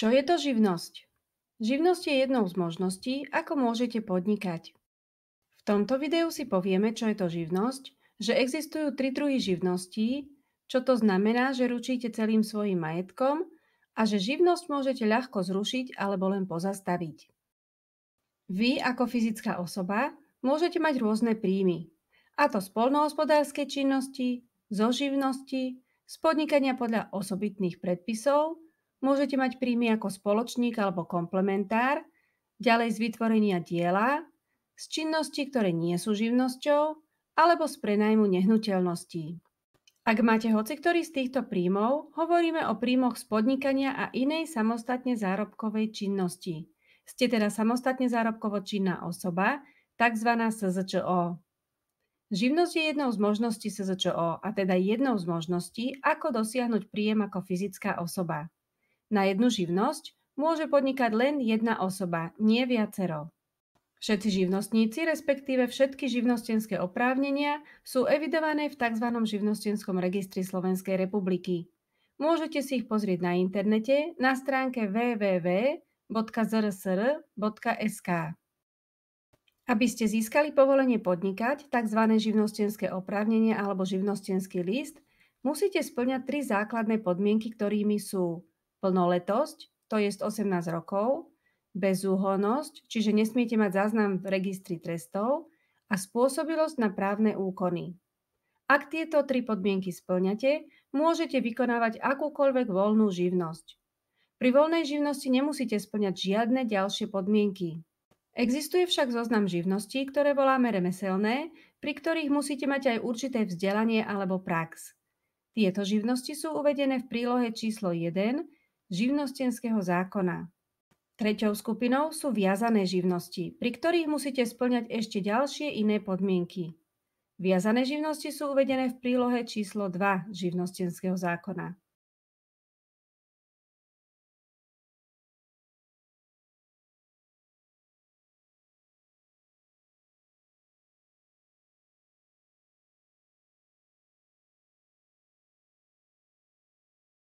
Čo je to živnosť? Živnosť je jednou z možností, ako môžete podnikať. V tomto videu si povieme, čo je to živnosť, že existujú tri druhy živností, čo to znamená, že ručíte celým svojím majetkom a že živnosť môžete ľahko zrušiť alebo len pozastaviť. Vy ako fyzická osoba môžete mať rôzne príjmy, a to z poľnohospodárskej činnosti, zo živnosti, z podnikania podľa osobitných predpisov, môžete mať príjmy ako spoločník alebo komplementár, ďalej z vytvorenia diela, z činností, ktoré nie sú živnosťou, alebo z prenajmu nehnuteľností. Ak máte hociktorý z týchto príjmov, hovoríme o príjmoch z podnikania a inej samostatne zárobkovej činnosti. Ste teda samostatne zárobkovo činná osoba, tzv. SZČO. Živnosť je jednou z možností SZČO, a teda jednou z možností, ako dosiahnuť príjem ako fyzická osoba. Na jednu živnosť môže podnikať len jedna osoba, nie viacero. Všetci živnostníci, respektíve všetky živnostenské oprávnenia, sú evidované v tzv. Živnostenskom registri Slovenskej republiky. Môžete si ich pozrieť na internete na stránke www.zrsr.sk. Aby ste získali povolenie podnikať, tzv. Živnostenské oprávnenie alebo živnostenský list, musíte spĺňať tri základné podmienky, ktorými sú plnoletosť, to je 18 rokov, bezúhonnosť, čiže nesmiete mať záznam v registri trestov, a spôsobilosť na právne úkony. Ak tieto tri podmienky spĺňate, môžete vykonávať akúkoľvek voľnú živnosť. Pri voľnej živnosti nemusíte spĺňať žiadne ďalšie podmienky. Existuje však zoznam živností, ktoré voláme remeselné, pri ktorých musíte mať aj určité vzdelanie alebo prax. Tieto živnosti sú uvedené v prílohe číslo 1 živnostenského zákona. Treťou skupinou sú viazané živnosti, pri ktorých musíte spĺňať ešte ďalšie iné podmienky. Viazané živnosti sú uvedené v prílohe číslo 2 živnostenského zákona.